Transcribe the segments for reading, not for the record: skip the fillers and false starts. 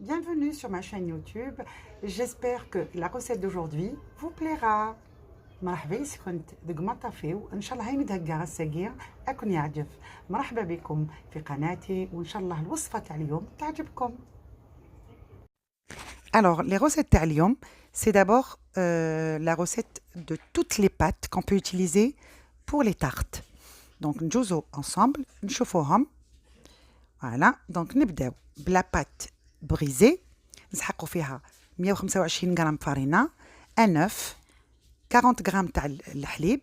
Bienvenue sur ma chaîne YouTube. J'espère que la recette d'aujourd'hui vous plaira. مرحبا كنت دق ما طافيو ان شاء الله هاي مدهقة السقير اكون يعجب. مرحبا بكم في قناتي وان شاء الله الوصفة تاع اليوم تعجبكم. Alors, les recettes تاع اليوم, c'est d'abord la recette de toutes les pâtes qu'on peut utiliser pour les tartes. Donc, نجوزو ensemble, نشوفوهم. Voilà, donc نبداو بلا pâte brisée. نسحقوا فيها 125 غرام farina, un œuf, 40 grammes تاع الحليب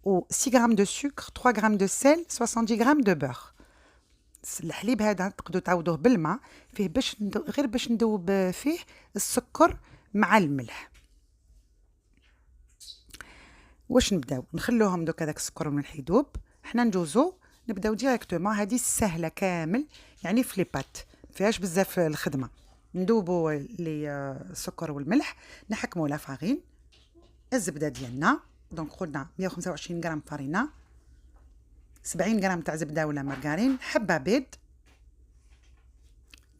و 6 grammes de sucre, 3 grammes de sel, 70 grammes de beurre. الحليب هذا تقدروا تعوضوه بالماء فيه غير باش ندوب فيه السكر مع الملح. واش نبداو نخلوهم دوك هذاك السكر والملح يذوب. حنا نجوزو نبداو ديريكتومون. هذه سهله كامل يعني في لي بات ما فيهاش بزاف الخدمه. ندوبوا السكر والملح، نحكموا لا فارين، الزبده ديالنا. دونك خدنا 125 غرام فارينه، 70 غرام تاع زبده ولا مارغرين، حبه بيض.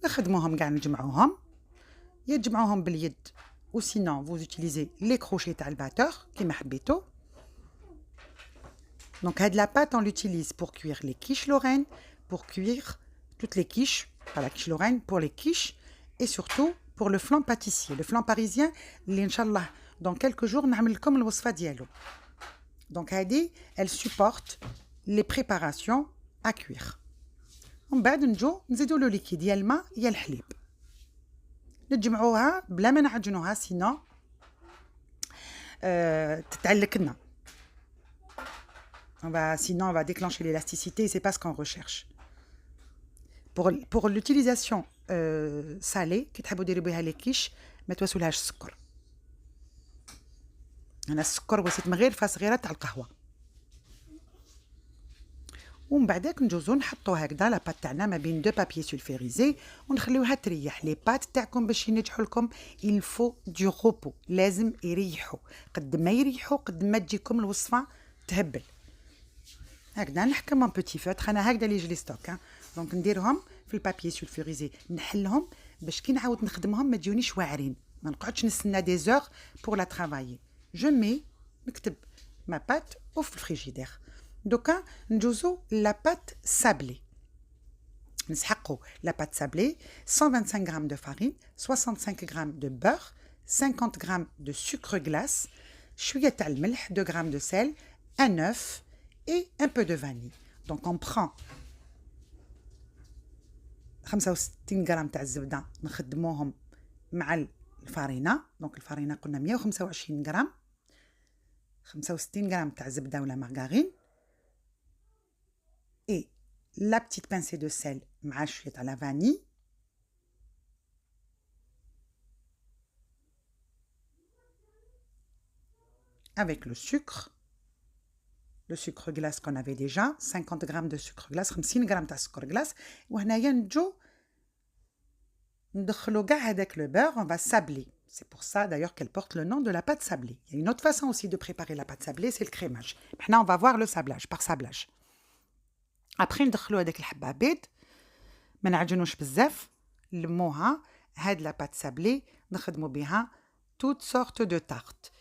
نخدموهم كاع نجمعوهم، يا تجمعوهم باليد ou sinon vous utilisez les crochets تاع الباتور كيما حبيتو. Donc, la pâte, on l'utilise pour cuire les quiches lorraines, pour cuire toutes les quiches, pas la quiche lorraine, pour les quiches et surtout pour le flan pâtissier, le flan parisien, l'inchallah, dans quelques jours, نعمل لكم الوصفة ديالو. Donc, elle supporte les préparations à cuire. ومن بعد نجو نزيدو لو ليكيد يا الماء يا الحليب. نجمعوها بلا ما نعجنوها سينو تتعلق لنا. Sinon, on va déclencher l'élasticité et c'est pas ce qu'on recherche. Pour l'utilisation salée, كي تحبوا ديروا بها لي كيش ما تواسولهاش السكر. انا السكر وسيت من غير صغيره تاع القهوه. ومن بعدك نجوزو نحطو هكذا لا بات تاعنا ما بين دو بابيي سولفيريزي ونخليوها تريح. لي بات تاعكم باش ينجحوا لكم il faut du repos، لازم يريحوا. قد ما يريحوا قد ما تجيكم الوصفه تهبل. هكذا نحكم ان بوتي فوتر. انا هكذا اللي يجي لي ستوك. دونك نديرهم في البابيي سولفيريزي، نحلهم باش كي نعاود نخدمهم ما تجونيش واعرين، ما نقعدش نستنى دي زور بور لا ترافايي. جو مي نكتب ما بات او في الفريجيدير. دوكا نجوزو لا بات سابلي. نسحقو لا بات سابلي 125 غرام دو فارين، 65 غرام دو بور، 50 غرام دو سكر غلاس، شويه تاع الملح، 2 غرام دو سel، un œuf et un peu de vanille. Donc on prend 65 غرام تاع الزبده نخدموهم مع الفارينه. دونك الفارينه قلنا 125 غرام، 65 غرام تاع زبده ولا مارغرين et la petite pincée de sel مع شويه تاع لا vanille. Avec le sucre glace qu'on avait déjà, 50 grammes de sucre glace، 50 غرام تاع سكر glace. وهنايا نجو ندخلو كاع هذاك le beurre, on va sabler. C'est pour ça d'ailleurs qu'elle porte le nom de la pâte sablée. Il y a une autre façon aussi de préparer la pâte sablée, c'est le crémage. Maintenant on va voir le sablage par sablage. Après ندخلو هذاك الحبه بيض، ما نعجنوش بزاف، نلموها. هاد la pâte sablée نخدمو بها toutes sortes de tartes.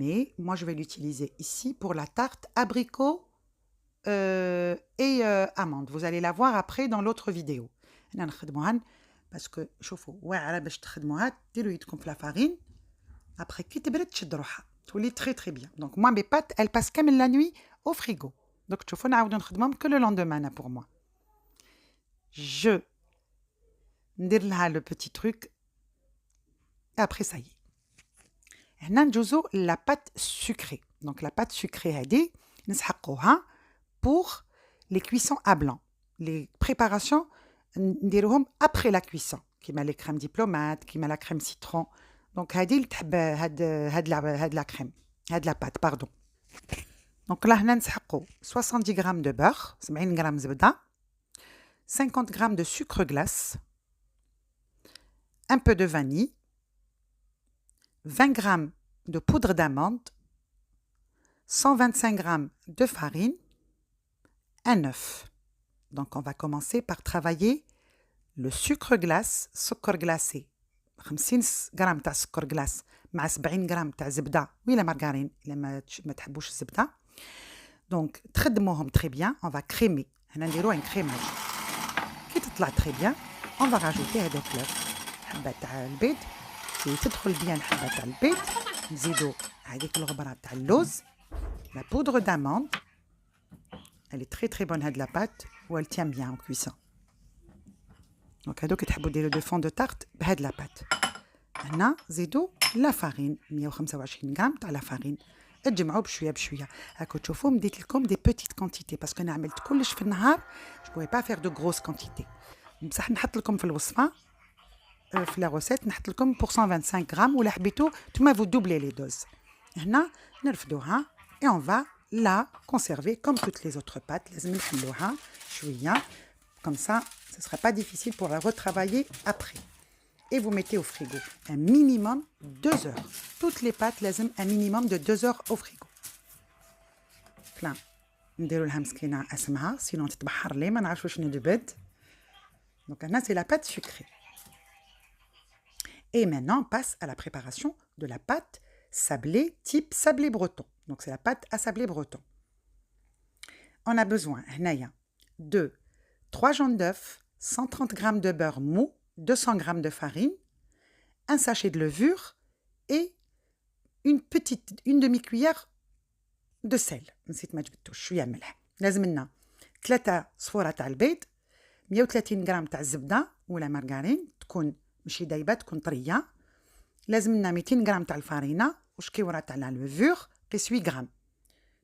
Mais moi, je vais l'utiliser ici pour la tarte abricot et amande. Vous allez la voir après dans l'autre vidéo. هنا نخدموها parce que شوفوا واعره باش تخدموها. ديروا يدكم في لا فارين. Après كي تبرد تشد روحها تولي très très bien. Donc moi mes pâtes elles passent كامل la nuit au frigo. Donc تشوفوا نعاودو نخدمهم que le lendemain pour moi. Je ندير لها le petit truc. Après ça y est. هنا نجوزو لا بات sucrée. Donc la pâte sucrée هذه نسحقوها pour les cuissons à blanc. Les préparations نديروهم après la cuisson كيما les crèmes diplomate كيما la crème citron. Donc هذه اللي تحب هاد لا crème هاد لا pâte pardon. Donc là هنا نسحقو 70 غرام de beurre، 70 غرام زبده، 50 غرام de sucre glace، un peu de vanille، 20 grammes de poudre d'amande, 125 grammes de farine, un œuf. Donc on va commencer par travailler لو سكر جلاس، سكر جلاسي 50 غرام تاع سكر جلاس مع 70 غرام تاع زبده ولا مارغرين الا ما تحبوش الزبده. دونك تخدموهم تري بيان. اون فا كريمي، هنا نديرو ان كريماج. كي تطلع تري بيان اون فا راجوتي هذاك حبه تاع البيض. كي تدخل بيان حبه تاع البيض نزيدو هذيك الغبره تاع اللوز، لا بودر d'amande. Elle est très très bonne هاد لا بات و elle tient bien en cuisson. دونك هادو كي تحبوا ديروا دو فون دو تارت بهاد لا بات. هنا زيدو لا فارين 125 غرام تاع لا فارين، تجمعوا بشويه بشويه. هاكو تشوفوا مديت لكم دي بوتيت كونتيتي باسكو انا عملت كلش في النهار، جو بوي با فير دو غروس كونتيتي. بصح نحط لكم في الوصفه في لا روسيت نحط لكم pour 125 غرام، ولا حبيتو نتوما فو دوبلي لي دوز. هنا نرفدوها et on va la conserver comme toutes les autres pâtes. لازم نحلوها شويه comme ça, ce sera pas difficile pour la retravailler après. Et vous mettez au frigo un minimum 2 heures. Toutes les pâtes لازم un minimum de 2 heures au frigo. فلا نديرو لها مسكينه اسمها سينون تتبحر لي ما نعرفش شنو دبد. Donc là c'est la pâte sucrée. Et maintenant on passe à la préparation de la pâte sablée type sablé breton. Donc c'est la pâte à sablé breton. On a besoin هنايا de 3 jaunes d'œufs, 130 g de beurre mou, 200 g de farine, un sachet de levure et une demi-cuillère de sel. نسيت ما جبتوش شويه ملح. لازم لنا 3 صفورة تاع البيض، 130 غرام تاع الزبده ولا مارغرين تكون ماشي دايبه تكون طريه. لازم لنا 200 غرام تاع الفارينه وشكيوره تاع لا لوفور قي 8 غرام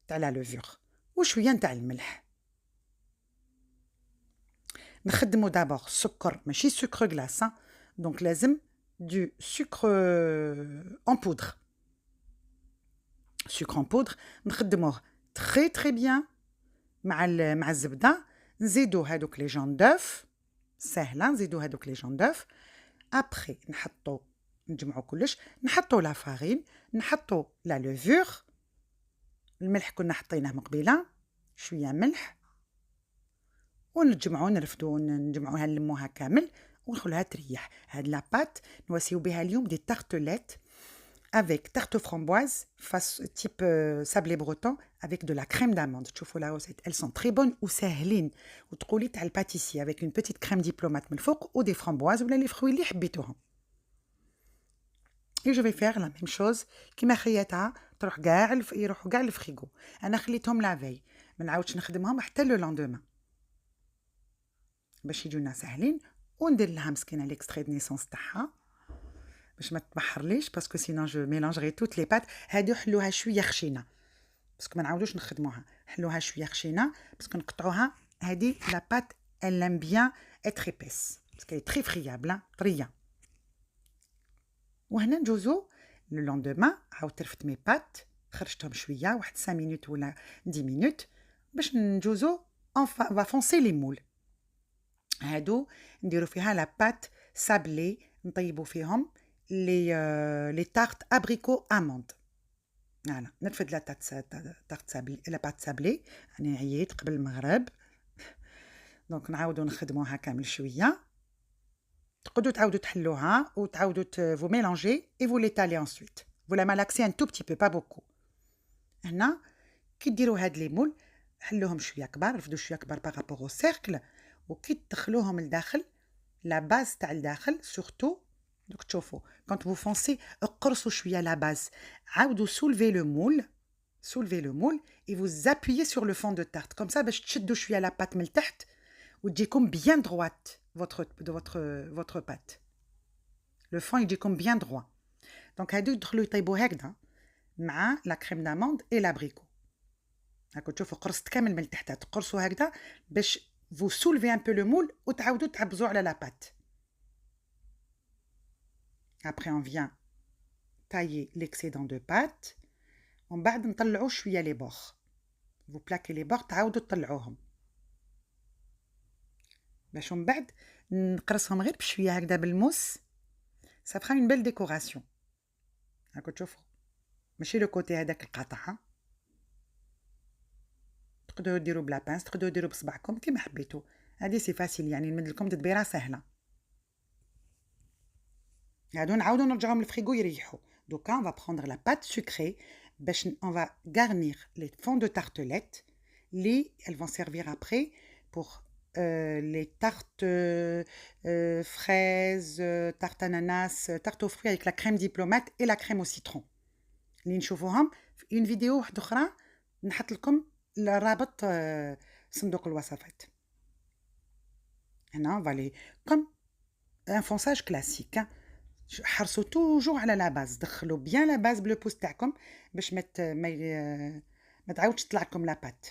تاع لا لوفور وشويه تاع الملح. نخدمو دابور السكر ماشي سكر غلاس، دونك لازم دو سكر en poudre. Sucre en poudre نخدموه très très bien مع الزبده. نزيدو هادوك لي جون دوف، سهله نزيدو هادوك لي جون دوف. ابري نجمعو كلش، نحطو لا فارين، نحطو لا لوفور، الملح كنا حطيناه من قبيله، شويه ملح، ونجمعو نرفدو نجمعوها نلموها كامل ونخلوها تريح. هاد لاباط نواسيو بها اليوم دي تارتليت avec tarte framboise type sablé breton avec de la crème d'amande. تشوفوا la recette, elles sont très bonnes وساهلين وتقولي تاع الباتيسي avec une petite crème diplomate من الفوق و des framboises ولا لي فروي اللي حبيتوهم. et je vais faire la même chose كيما خياتها تروح يروحوا كاع الفريغو. انا خليتهم لافي ما نعاودش نخدمهم حتى لو لوندومان باش يجونا ساهلين. وندير لها مسكينه ليكستري دو نيسونس تاعها باش ما تبحرليش باسكو سينون جو ميلانجري توت لي بات. هادو حلوها شويه خشينه باسكو ما نعاودوش نخدموها، حلوها شويه خشينه باسكو نقطعوها. هادي لا بات elle aime bien être épaisse parce qu'elle est très friable طريه. وهنا نجوزو لو لوندومان عاود ترفت مي بات، خرجتهم شويه واحد 5 مينوت ولا 10 مينوت باش نجوزو on va foncer les moules. هادو نديرو فيها لا بات سابلي، نطيبو فيهم لي تارت ابريكو اموند. فوالا نرفد لا تارت سابلي لا بات سابلي. انا عييت قبل المغرب دونك نعاودو نخدموها كامل شويه. تقدروا تعاودوا تحلوها وتعاودوا فو ميلانجي اي فو ليتالي انسويت فو لا مالاكسي ان تو بتي بو با بوكو. هنا كي ديروا هاد لي مول حلوهم شويه كبار، رفدوا شويه كبار بارابور او سيركل، وكي تدخلوهم لداخل لا باز تاع الداخل سورتو. دوك تشوفوا كونت فو فونسي اقرصوا شويه لا باز، عاودوا سولفي لو مول اي فو زابويي سور لو فون دو تارت كوم سا باش تشدوا شويه لا بات من تحت وتجيكم بيان دروات votre pâte. Le fond يجيكم bien droit. Donc هادو يدخلوا يطيبوا هكذا مع لا كريم داموند اي لابريكو. هاكو تشوفوا قرصت كامل من تحت، تقرصوا هكذا باش vous soulevez un peu le moule وتعاودوا تعبزوا على لا بات. Après on vient tailler l'excédent de pâte. ومن بعد نطلعوا شويه لي بور. vous plaquez les bords تعاودوا تطلعوهم باش من بعد نقرصهم غير بشويه هكذا بالموس. ça fera une belle décoration. هاكو تشوفوا ماشي لو كوتي هذاك القاطع. تقدروا ديروا بلا بانس، تقدروا ديروا بصبعكم كيما حبيتوا. هذه سي فاسيل يعني نمد لكم تدبيره سهله. هادو نعاودو نرجعهم للفريغو يريحوا. دوكا on va prendre la pâte sucrée باش on va garnir les fonds de tartelettes اللي elles vont servir après pour les tartes fraises, tarte ananas, tarte aux fruits avec la crème diplomate et la crème au citron. اللي نشوفوهم في une vidéo واحدة أخرى نحط لكم الرابط صندوق الوصفات. هنا on va les comme un fonçage classique. حرصوا توجو على لا باز، دخلوا بيان لا باز بلو بوس تاعكم باش ما تعاودش تطلع لكم لا بات.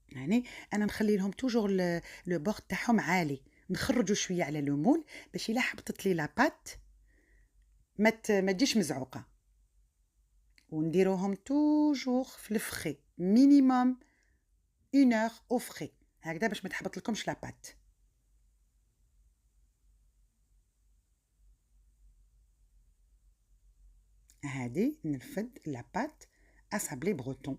يعني انا نخلي لهم توجور لو بور تاعهم عالي، نخرجوا شويه على لو مول باش الا حبطت لي لا بات ما تجيش مزعوقه. ونديروهم توجور في الفخي مينيموم 1 اور او فخي هكذا باش ما تحبط لكمش لا بات. هادي نرفد لا بات اسابلي بروتون.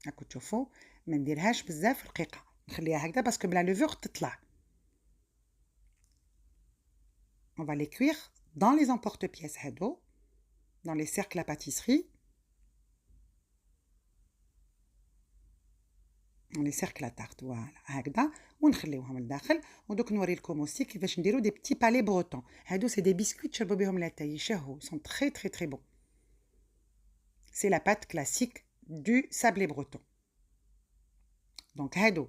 هاكو تشوفوا ما نديرهاش بزاف رقيقه، نخليها هكذا باسكو بلا لوفور تطلع. on va les cuire dans les emporte-pièces هادو dans les cercles à pâtisserie, dans les cercles à tarte voilà هكذا ونخليوهم لداخل. ودوك نوري لكم aussi كيفاش نديرو دي بتي بالي بروتون. هادو سي دي بسكويت تشربوا بهم لاتاي يشهوا sont très très très bons. c'est la pâte classique du sablé breton. donc هادو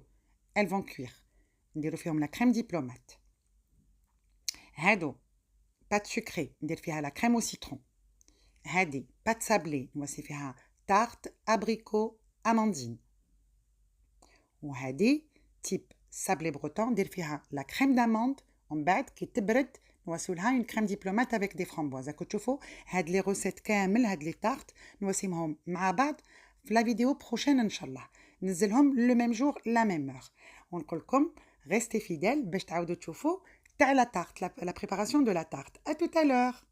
elles vont cuire. نديرو فيهم la crème diplomate. هادو pâte sucrée ندير فيها la crème au citron. هادي pâte sablée نوصي فيها tarte abricot amandine. وهادي تيب sablé breton ندير فيها la crème d'amande ومن بعد كي تبرد نوصلوا لها une crème diplomate avec des framboises. راكم تشوفوا هاد لي روسيت كامل هاد لي طارت نوصيهم مع بعض في لا فيديو بروشين ان شاء الله. ننزلهم لو ميم جور لا ميم اور. ونقول لكم restez fidèles باش تعاودوا تشوفوا تاع لا tarte la préparation de la tarte. à tout à l'heure.